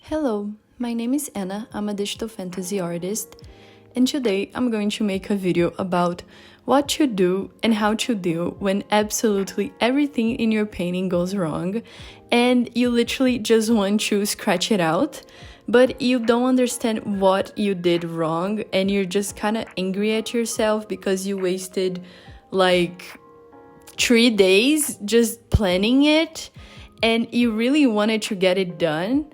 Hello, my name is Anna, I'm a digital fantasy artist, and today I'm going to make a video about what to do and how to deal when absolutely everything in your painting goes wrong and you literally just want to scratch it out, but you don't understand what you did wrong and you're just kind of angry at yourself because you wasted like 3 days just planning it and you really wanted to get it done.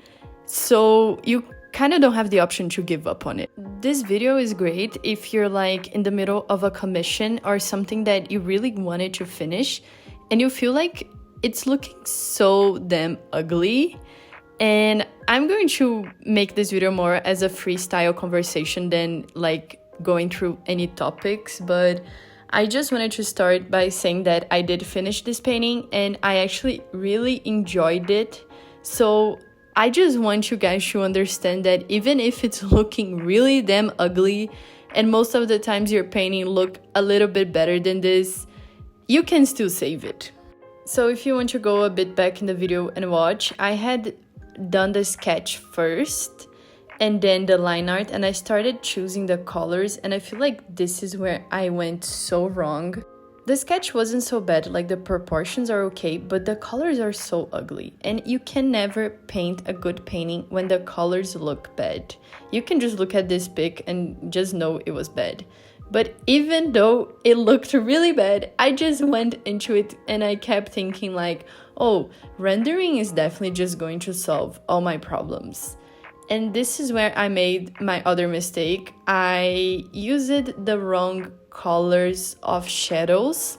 So you kind of don't have the option to give up on it. This video is great if you're like in the middle of a commission or something that you really wanted to finish and you feel like it's looking so damn ugly. And I'm going to make this video more as a freestyle conversation than like going through any topics, but I just wanted to start by saying that I did finish this painting and I actually really enjoyed it. So I just want you guys to understand that even if it's looking really damn ugly and most of the times your painting look a little bit better than this, you can still save it. So if you want to go a bit back in the video and watch, I had done the sketch first and then the line art, and I started choosing the colors, and I feel like this is where I went so wrong. The sketch wasn't so bad, like the proportions are okay, but the colors are so ugly. And you can never paint a good painting when the colors look bad. You can just look at this pic and just know it was bad. But even though it looked really bad, I just went into it and I kept thinking like, oh, rendering is definitely just going to solve all my problems. And this is where I made my other mistake. I used the wrong colors of shadows.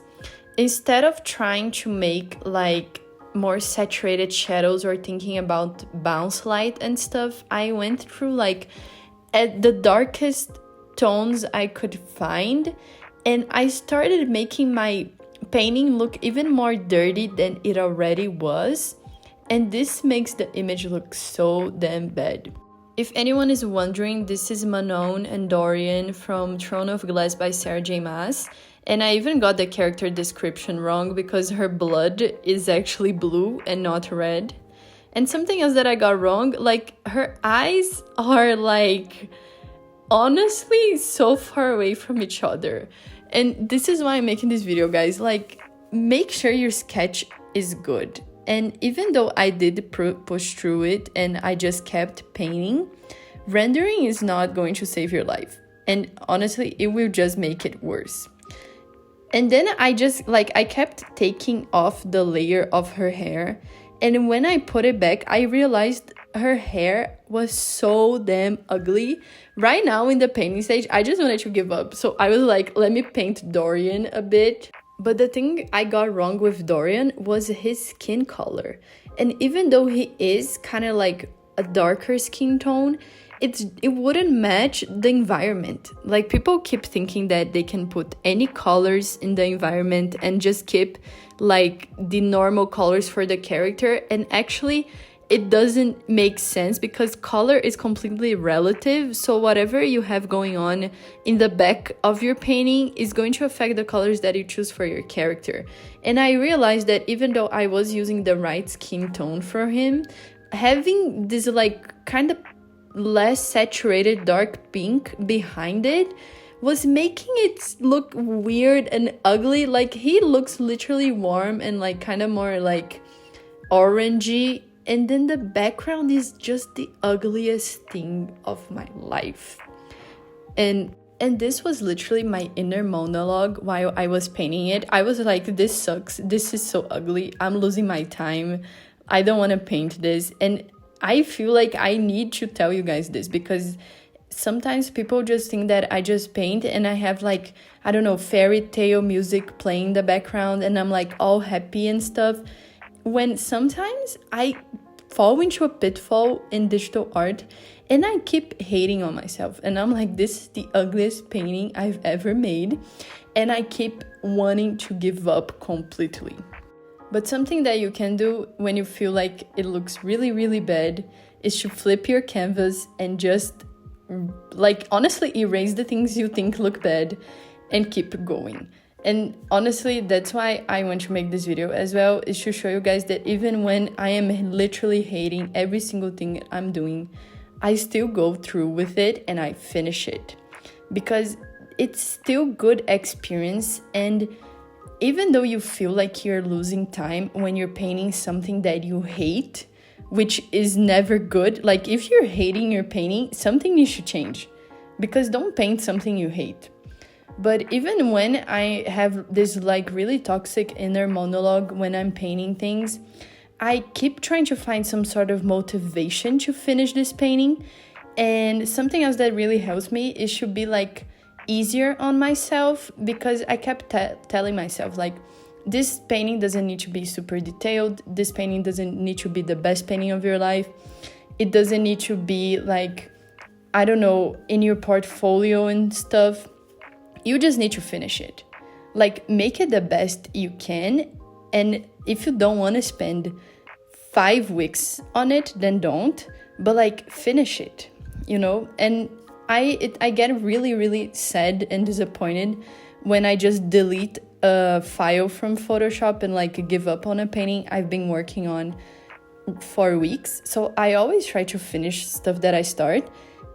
Instead of trying to make like more saturated shadows or thinking about bounce light and stuff, I went through like at the darkest tones I could find, and I started making my painting look even more dirty than it already was, and this makes the image look so damn bad. If anyone is wondering, this is Manon and Dorian from Throne of Glass by Sarah J. Maas. And I even got the character description wrong because her blood is actually blue and not red. And something else that I got wrong, like her eyes are like honestly so far away from each other. And this is why I'm making this video, guys. Like, make sure your sketch is good. And even though I did push through it and I just kept painting, rendering is not going to save your life. And honestly, it will just make it worse. And then I kept taking off the layer of her hair. And when I put it back, I realized her hair was so damn ugly. Right now in the painting stage, I just wanted to give up. So I was like, let me paint Dorian a bit. But the thing I got wrong with Dorian was his skin color. And even though he is kind of like a darker skin tone, it wouldn't match the environment. Like, people keep thinking that they can put any colors in the environment and just keep like the normal colors for the character. And actually, it doesn't make sense because color is completely relative. So whatever you have going on in the back of your painting is going to affect the colors that you choose for your character. And I realized that even though I was using the right skin tone for him, having this like kind of less saturated dark pink behind it was making it look weird and ugly. Like, he looks literally warm and like kind of more like orangey. And then the background is just the ugliest thing of my life. And this was literally my inner monologue while I was painting it. I was like, this sucks. This is so ugly. I'm losing my time. I don't want to paint this. And I feel like I need to tell you guys this because sometimes people just think that I just paint and I have like, I don't know, fairy tale music playing in the background and I'm like all happy and stuff. When sometimes I fall into a pitfall in digital art and I keep hating on myself and I'm like, this is the ugliest painting I've ever made, and I keep wanting to give up completely. But something that you can do when you feel like it looks really, really bad is to flip your canvas and just like honestly erase the things you think look bad and keep going. And honestly, that's why I want to make this video as well, is to show you guys that even when I am literally hating every single thing I'm doing, I still go through with it and I finish it. Because it's still good experience, and even though you feel like you're losing time when you're painting something that you hate, which is never good, like if you're hating your painting, something needs to change, because don't paint something you hate. But even when I have this like really toxic inner monologue when I'm painting things, I keep trying to find some sort of motivation to finish this painting. And something else that really helps me is to be like easier on myself, because I kept telling myself like, this painting doesn't need to be super detailed. This painting doesn't need to be the best painting of your life. It doesn't need to be like, I don't know, in your portfolio and stuff. You just need to finish it. Like, make it the best you can. And if you don't want to spend 5 weeks on it, then don't. But like, finish it, you know? And I get really, really sad and disappointed when I just delete a file from Photoshop and like give up on a painting I've been working on for weeks. So I always try to finish stuff that I start.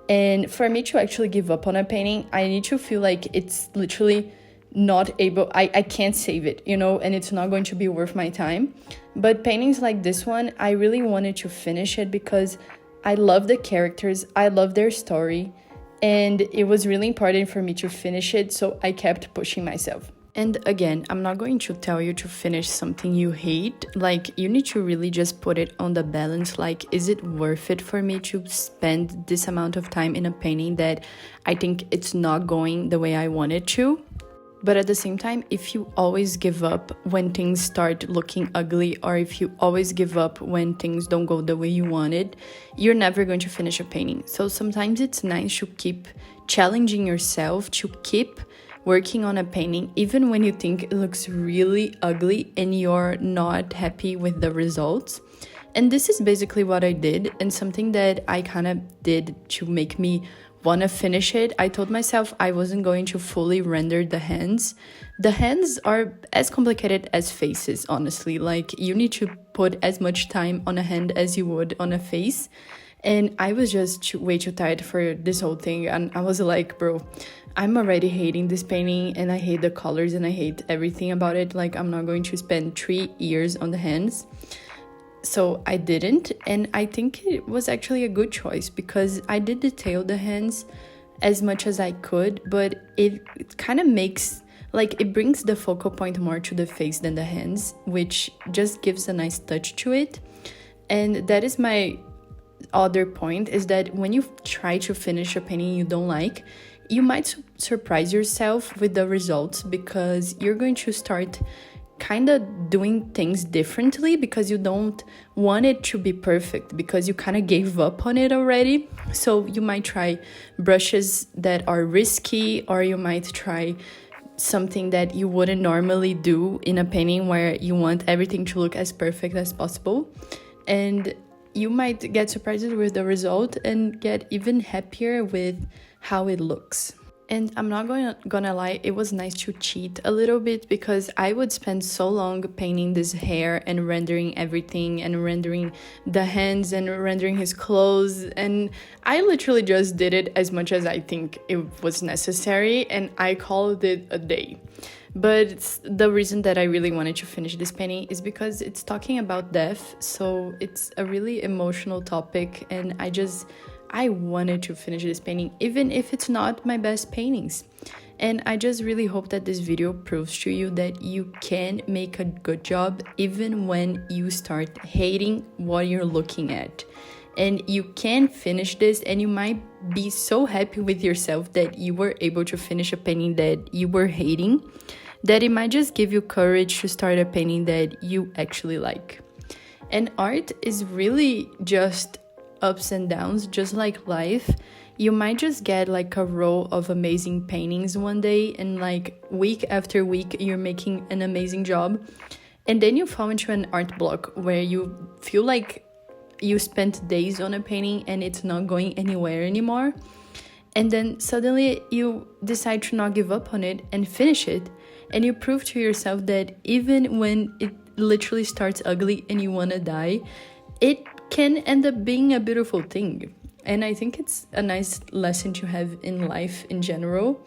And for me to actually give up on a painting, I need to feel like it's literally not able, I can't save it, you know, and it's not going to be worth my time. But paintings like this one, I really wanted to finish it because I love the characters, I love their story, and it was really important for me to finish it, so I kept pushing myself. And again, I'm not going to tell you to finish something you hate. Like, you need to really just put it on the balance. Like, is it worth it for me to spend this amount of time in a painting that I think it's not going the way I want it to? But at the same time, if you always give up when things start looking ugly, or if you always give up when things don't go the way you wanted, you're never going to finish a painting. So sometimes it's nice to keep challenging yourself, to keep working on a painting, even when you think it looks really ugly and you're not happy with the results. And this is basically what I did, and something that I kind of did to make me want to finish it. I told myself I wasn't going to fully render the hands. The hands are as complicated as faces, honestly. Like, you need to put as much time on a hand as you would on a face. And I was just way too tired for this whole thing. And I was like, bro, I'm already hating this painting, and I hate the colors, and I hate everything about it. Like, I'm not going to spend 3 years on the hands. So I didn't, and I think it was actually a good choice, because I did detail the hands as much as I could, but it kind of makes, like, it brings the focal point more to the face than the hands, which just gives a nice touch to it. And that is my other point, is that when you try to finish a painting you don't like, you might surprise yourself with the results, because you're going to start kind of doing things differently, because you don't want it to be perfect, because you kind of gave up on it already. So you might try brushes that are risky, or you might try something that you wouldn't normally do in a painting where you want everything to look as perfect as possible. And you might get surprised with the result and get even happier with how it looks. And I'm not gonna lie, it was nice to cheat a little bit, because I would spend so long painting this hair and rendering everything, and rendering the hands and rendering his clothes, and I literally just did it as much as I think it was necessary, and I called it a day. But the reason that I really wanted to finish this painting is because it's talking about death, so it's a really emotional topic, and I wanted to finish this painting, even if it's not my best paintings. And I just really hope that this video proves to you that you can make a good job even when you start hating what you're looking at. And you can finish this, and you might be so happy with yourself that you were able to finish a painting that you were hating, that it might just give you courage to start a painting that you actually like. And art is really just ups and downs, just like life. You might just get like a row of amazing paintings one day, and like week after week you're making an amazing job, and then you fall into an art block where you feel like you spent days on a painting and it's not going anywhere anymore, and then suddenly you decide to not give up on it and finish it, and you prove to yourself that even when it literally starts ugly and you want to die, it can end up being a beautiful thing. And I think it's a nice lesson to have in life in general,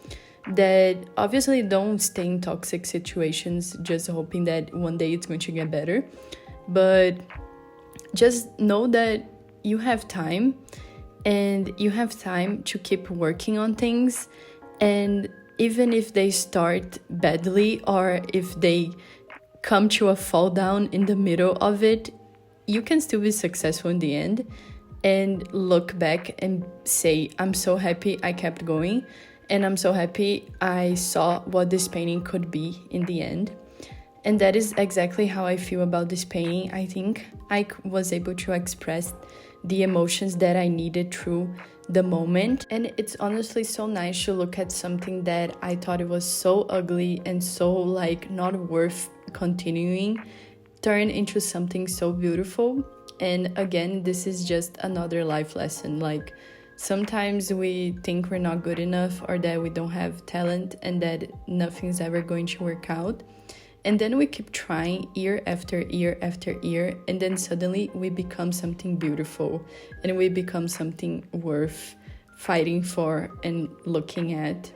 that obviously don't stay in toxic situations just hoping that one day it's going to get better, but just know that you have time, and you have time to keep working on things. And even if they start badly, or if they come to a fall down in the middle of it, you can still be successful in the end, and look back and say, I'm so happy I kept going, and I'm so happy I saw what this painting could be in the end. And that is exactly how I feel about this painting. I think I was able to express the emotions that I needed through the moment. And it's honestly so nice to look at something that I thought it was so ugly and so like not worth continuing, turn into something so beautiful. And again, this is just another life lesson. Like, sometimes we think we're not good enough, or that we don't have talent, and that nothing's ever going to work out. And then we keep trying year after year after year, and then suddenly we become something beautiful, and we become something worth fighting for and looking at.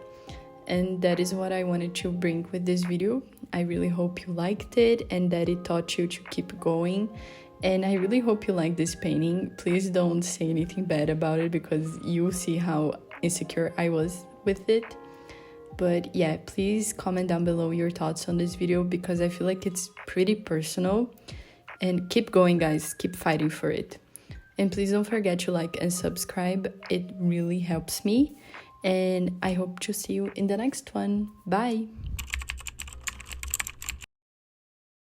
And that is what I wanted to bring with this video. I really hope you liked it and that it taught you to keep going. And I really hope you like this painting. Please don't say anything bad about it, because you'll see how insecure I was with it. But yeah, please comment down below your thoughts on this video, because I feel like it's pretty personal. And keep going, guys. Keep fighting for it. And please don't forget to like and subscribe. It really helps me. And I hope to see you in the next one. Bye!